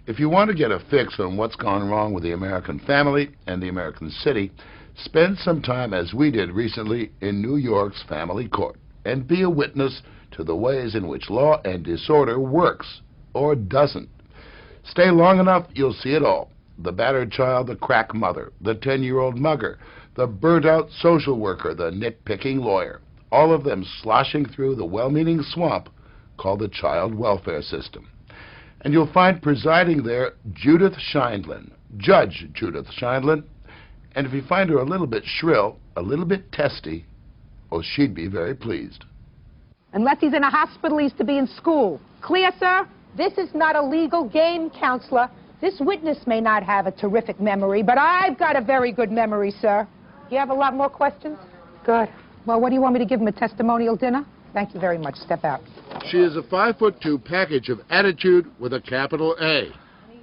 If you want to get a fix on what's gone wrong with the American family and the American city, spend some time, as we did recently, in New York's family court and be a witness to the ways in which law and disorder works or doesn't. Stay long enough, you'll see it all. The battered child, the crack mother, the 10-year-old mugger, the burnt-out social worker, the nitpicking lawyer, all of them sloshing through the well-meaning swamp called the child welfare system. And you'll find presiding there Judith Sheindlin, Judge Judith Sheindlin. And if you find her a little bit shrill, a little bit testy, well, she'd be very pleased. Unless he's in a hospital, he's to be in school. Clear, sir? This is not a legal game, counselor. This witness may not have a terrific memory, but I've got a very good memory, sir. You have a lot more questions? Good. Well, what do you want me to give him, a testimonial dinner? Thank you very much. Step out. She is a 5'2" package of attitude with a capital A.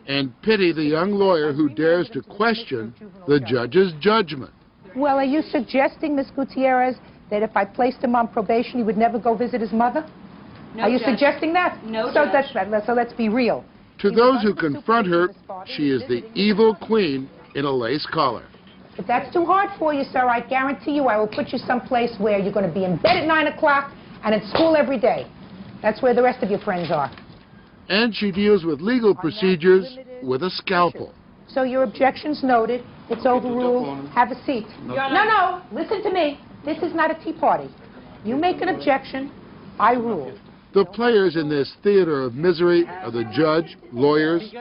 And pity the young lawyer who dares to question the judge's judgment. Well, are you suggesting, Miss Gutierrez, that if I placed him on probation, he would never go visit his mother? No, are you Judge. suggesting that? No, so Judge. So let's be real. To those who confront her, she is the evil queen in a lace collar. If that's too hard for you, sir, I guarantee you I will put you someplace where you're going to be in bed at 9 o'clock and at school every day. That's where the rest of your friends are. And she deals with legal procedures with a scalpel. So your objection's noted. It's overruled. Have a seat. No, listen to me. This is not a tea party. You make an objection, I rule. The players in this theater of misery are the judge, lawyers,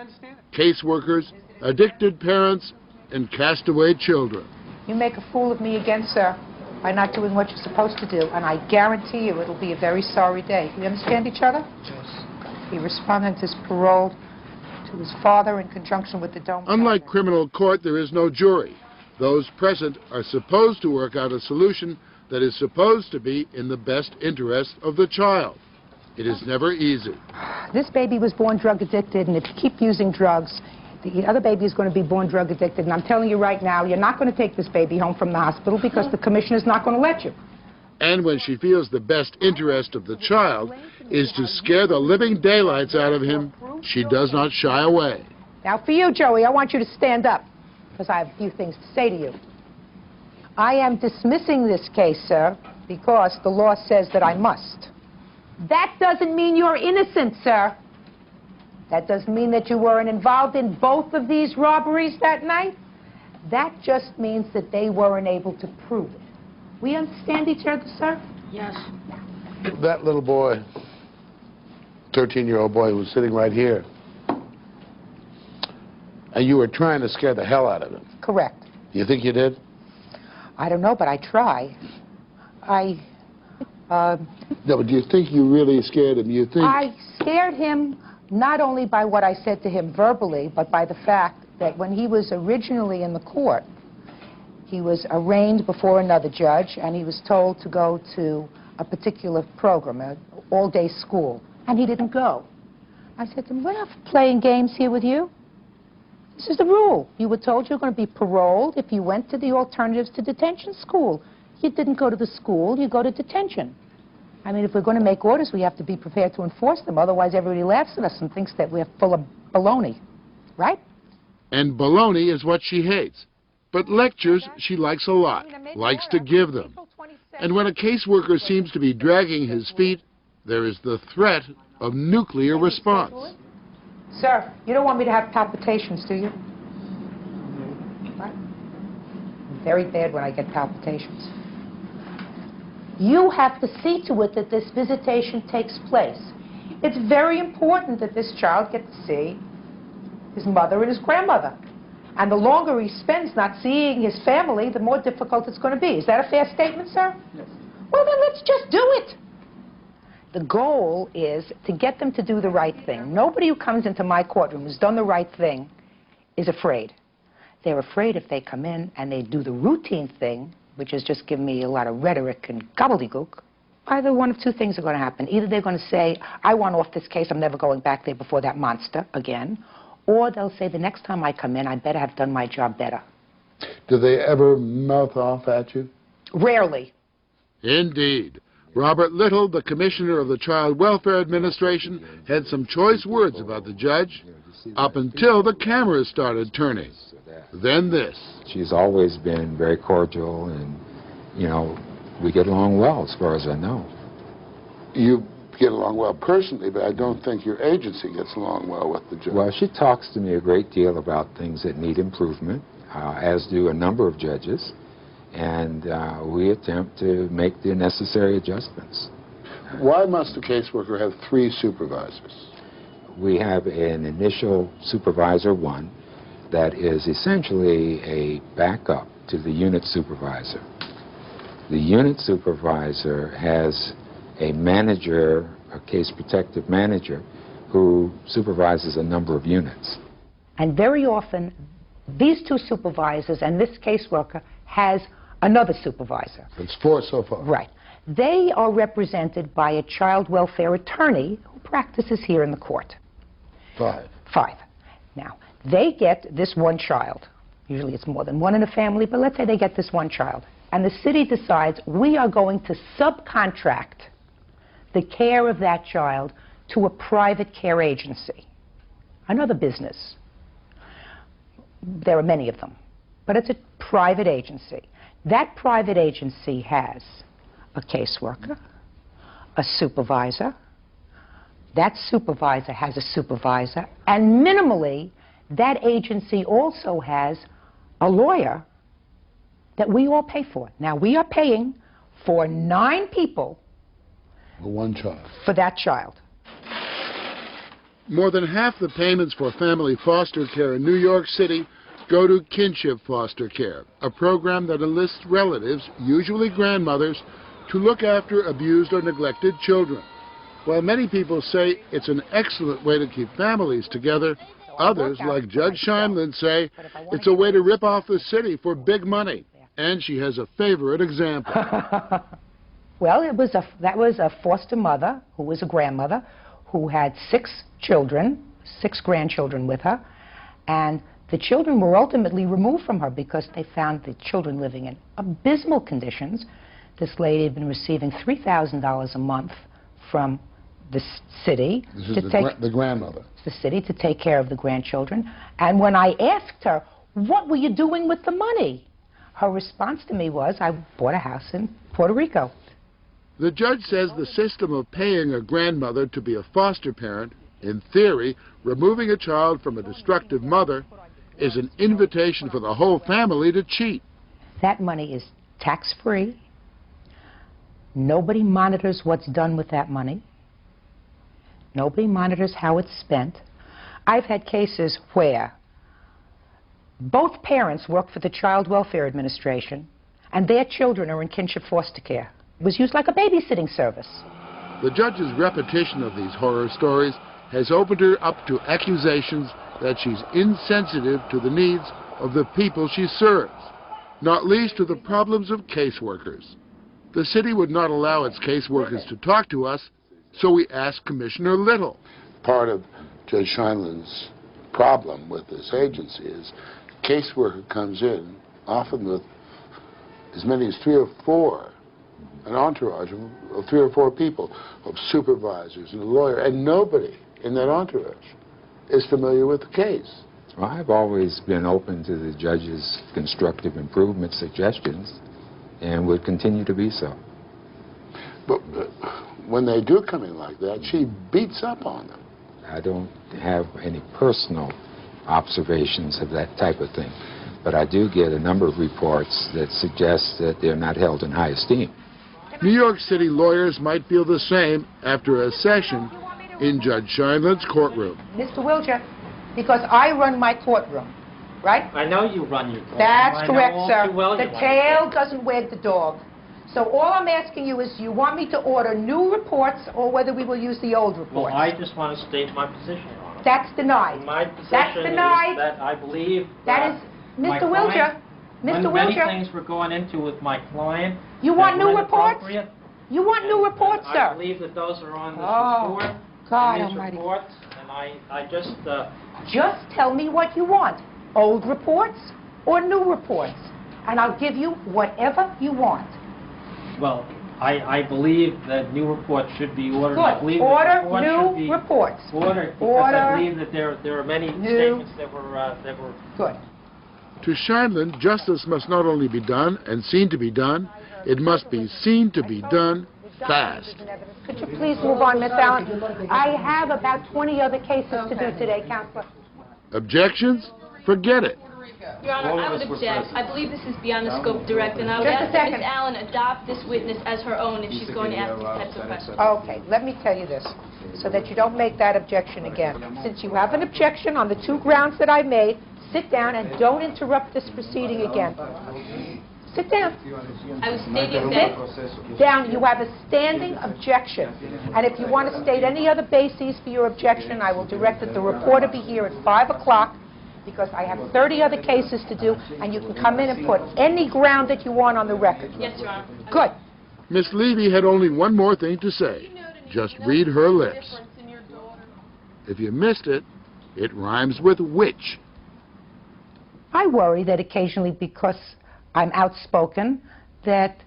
caseworkers, addicted parents, and castaway children. You make a fool of me again, sir, by not doing what you're supposed to do, and I guarantee you it'll be a very sorry day. We understand each other? Yes. The respondent is paroled to his father in conjunction with the dome. Unlike criminal court, there is no jury. Those present are supposed to work out a solution that is supposed to be in the best interest of the child. It is never easy. This baby was born drug addicted, and if you keep using drugs, the other baby is going to be born drug addicted. And I'm telling you right now, you're not going to take this baby home from the hospital because the commissioner's not going to let you. And when she feels the best interest of the child is to scare the living daylights out of him, she does not shy away. Now for you, Joey, I want you to stand up, because I have a few things to say to you. I am dismissing this case, sir, because the law says that I must. That doesn't mean you're innocent, sir. That doesn't mean that you weren't involved in both of these robberies that night. That just means that they weren't able to prove it. We understand each other, sir? Yes. That little boy, 13-year-old boy, was sitting right here. And you were trying to scare the hell out of him. Correct. You think you did? I don't know, but I try. No, but do you think you really scared him? You think... I scared him not only by what I said to him verbally, but by the fact that when he was originally in the court, he was arraigned before another judge, and he was told to go to a particular program, an all-day school, and he didn't go. I said to him, we're not playing games here with you. This is the rule. You were told you were going to be paroled if you went to the alternatives to detention school. You didn't go to the school, you go to detention. I mean, if we're going to make orders, we have to be prepared to enforce them. Otherwise, everybody laughs at us and thinks that we're full of baloney. Right? And baloney is what she hates. But lectures she likes a lot, likes to give them. And when a caseworker seems to be dragging his feet, there is the threat of nuclear response. Sir, you don't want me to have palpitations, do you? Right? I'm very bad when I get palpitations. You have to see to it that this visitation takes place. It's very important that this child get to see his mother and his grandmother. And the longer he spends not seeing his family, the more difficult it's going to be. Is that a fair statement, sir? Yes. Well, then let's just do it. The goal is to get them to do the right thing. Nobody who comes into my courtroom who's done the right thing is afraid. They're afraid if they come in and they do the routine thing, which is just giving me a lot of rhetoric and gobbledygook, either one of two things are going to happen. Either they're going to say, I want off this case, I'm never going back there before that monster again, or they'll say, the next time I come in, I better have done my job better. Do they ever mouth off at you? Rarely. Indeed. Robert Little, the commissioner of the Child Welfare Administration, had some choice words about the judge up until the cameras started turning. Then this. She's always been very cordial, and, you know, we get along well as far as I know. You get along well personally, but I don't think your agency gets along well with the judge. Well, she talks to me a great deal about things that need improvement, as do a number of judges, and we attempt to make the necessary adjustments. Why must a caseworker have 3 supervisors? We have an initial supervisor 1 that is essentially a backup to the unit supervisor. The unit supervisor has a manager, a case protective manager, who supervises a number of units. And very often, these 2 supervisors and this caseworker has another supervisor. It's 4 so far. Right. They are represented by a child welfare attorney who practices here in the court. 5. 5. Now, they get this 1 child. Usually it's more than 1 in a family, but let's say they get this 1 child. And the city decides we are going to subcontract the care of that child to a private care agency, another business. There are many of them, but it's a private agency. That private agency has a caseworker, a supervisor. That supervisor has a supervisor, and minimally, that agency also has a lawyer that we all pay for. Now, we are paying for 9 people For 1 child. for that child. More than half the payments for family foster care in New York City go to kinship foster care, a program that enlists relatives, usually grandmothers, to look after abused or neglected children. While many people say it's an excellent way to keep families together, others, like Judge Sheindlin, say it's a way to rip off the city for big money. And she has a favorite example. Well, that was a foster mother who was a grandmother who had 6 children, 6 grandchildren with her, and the children were ultimately removed from her because they found the children living in abysmal conditions. This lady had been receiving $3,000 a month from the city The grandmother. the city to take care of the grandchildren. And when I asked her, what were you doing with the money? Her response to me was, I bought a house in Puerto Rico. The judge says the system of paying a grandmother to be a foster parent, in theory, removing a child from a destructive mother, is an invitation for the whole family to cheat. That money is tax-free. Nobody monitors what's done with that money. Nobody monitors how it's spent. I've had cases where both parents work for the Child Welfare Administration and their children are in kinship foster care. It was used like a babysitting service. The judge's repetition of these horror stories has opened her up to accusations that she's insensitive to the needs of the people she serves, not least to the problems of caseworkers. The city would not allow its caseworkers to talk to us, so we asked Commissioner Little. Part of Judge Sheindlin's problem with this agency is a caseworker comes in, often with as many as 3 or 4, an entourage of 3 or 4 people, of supervisors and a lawyer, and nobody in that entourage is familiar with the case. Well, I've always been open to the judge's constructive improvement suggestions and would continue to be so. But when they do come in like that, she beats up on them. I don't have any personal observations of that type of thing, but I do get a number of reports that suggest that they're not held in high esteem. New York City lawyers might feel the same after a session in Judge Sheindlin's courtroom. Mr. Wilger, because I run my courtroom, right? I know you run your courtroom. That's correct, I know all sir. too well The you run tail your doesn't wag the dog. So all I'm asking you is, do you want me to order new reports or whether we will use the old reports? Well, I just want to state my position, Your Honor. That's denied. My position That's denied. is that I believe That is, Mr. Wilger, when Mr. many Wilger, things were going into with my client. you want that new were reports? inappropriate, You want new and reports, I sir? believe that those are on this Oh, report. God in these almighty. reports, and I just... Just tell me what you want, old reports or new reports, and I'll give you whatever you want. well, I believe that new reports should be ordered. I Good. believe that Order reports should be new reports. ordered because Order I believe that there are many new- statements that were Good. To Sheindlin, justice must not only be done and seen to be done, it must be seen to be done fast. Could you please move on, Miss Allen? I have about 20 other cases to do today, Counselor. Objections? Forget it. Your Honor, I would object. I believe this is beyond the scope of direct, and I would Just a ask that second. Ms. Allen adopt this witness as her own if she's going to ask these types of questions. Okay, let me tell you this, so that you don't make that objection again. Since you have an objection on the two grounds that I made, sit down and don't interrupt this proceeding again. Sit down. I was stating that Sit down. You have a standing objection. And if you want to state any other bases for your objection, I will direct that the reporter be here at 5 o'clock, because I have 30 other cases to do, and you can come in and put any ground that you want on the record. yes, Your Honor. Good. Miss Levy had only one more thing to say. Just read her lips. If you missed it, it rhymes with which. I worry that occasionally, because I'm outspoken, that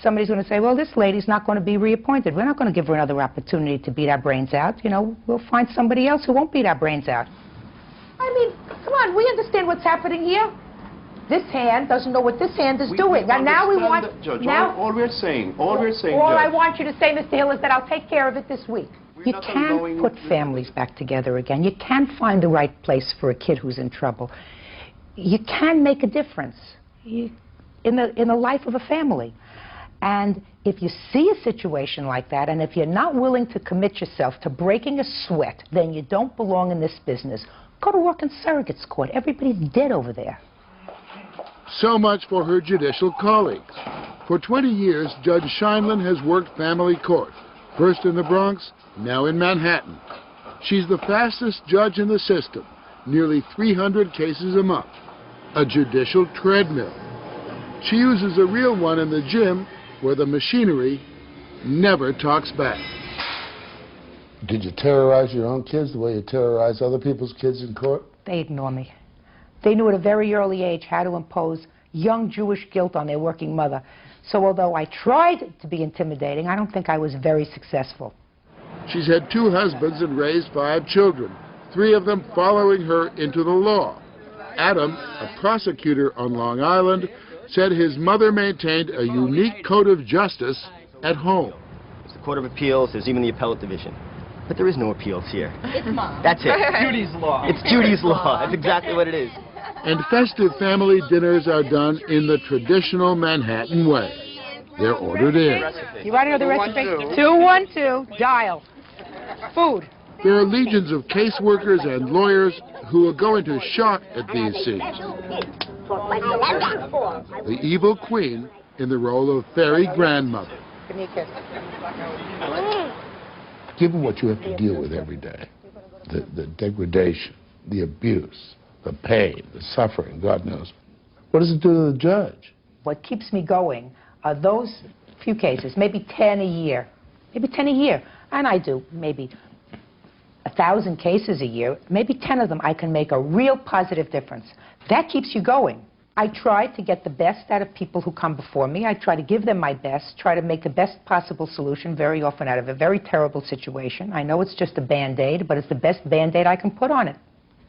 somebody's going to say, well, this lady's not going to be reappointed. We're not going to give her another opportunity to beat our brains out. You know, we'll find somebody else who won't beat our brains out. I mean, come on, we understand what's happening here. This hand doesn't know what this hand is doing. And now we want... Judge, now, all we're saying, all Judge. I want you to say, Mr. Hill, is that I'll take care of it this week. You not can going- put families back together again. You can find the right place for a kid who's in trouble. You can make a difference in the life of a family. And if you see a situation like that, and if you're not willing to commit yourself to breaking a sweat, then you don't belong in this business. Go to work in surrogates court. Everybody's dead over there. So much for her judicial colleagues. For 20 years, Judge Sheindlin has worked family court, first in the Bronx, now in Manhattan. She's the fastest judge in the system, nearly 300 cases a month, a judicial treadmill. She uses a real one in the gym where the machinery never talks back. Did you terrorize your own kids the way you terrorize other people's kids in court? They ignore me. They knew at a very early age how to impose young Jewish guilt on their working mother. So although I tried to be intimidating, I don't think I was very successful. She's had 2 husbands and raised 5 children, 3 of them following her into the law. Adam, a prosecutor on Long Island, said his mother maintained a unique code of justice at home. There's the Court of Appeals, there's even the Appellate Division. But there is no appeals here. It's Mom. That's it. Judy's law. It's Judy's law. That's exactly what it is. And festive family dinners are done in the traditional Manhattan way. They're ordered in. You want to know the recipe? 212, dial. Food. There are legions of caseworkers and lawyers who will go into shock at these scenes. The evil queen in the role of fairy grandmother. Give me a kiss. Given what you have to deal with every day, the degradation, the abuse, the pain, the suffering, God knows, what does it do to the judge? What keeps me going are those few cases, maybe 10 a year. Maybe 10 a year. And I do maybe 1,000 cases a year. Maybe 10 of them I can make a real positive difference. That keeps you going. I try to get the best out of people who come before me. I try to give them my best, try to make the best possible solution very often out of a very terrible situation. I know it's just a Band-Aid, but it's the best Band-Aid I can put on it.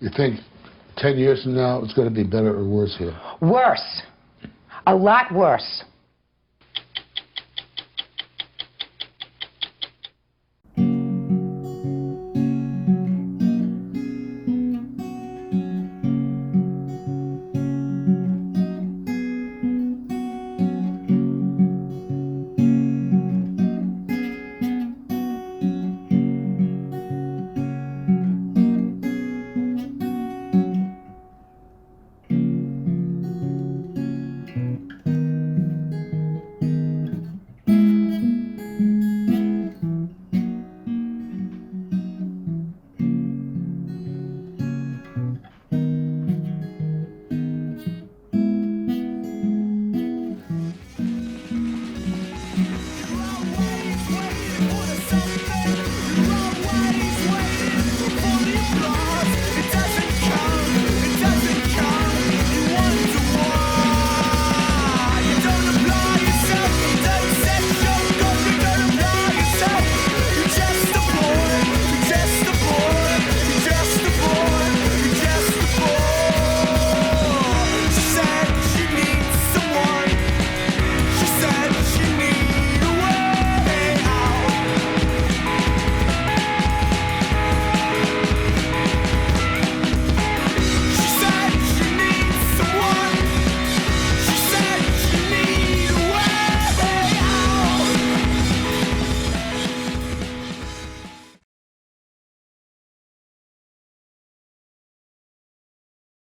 You think 10 years from now it's going to be better or worse here? Worse. A lot worse.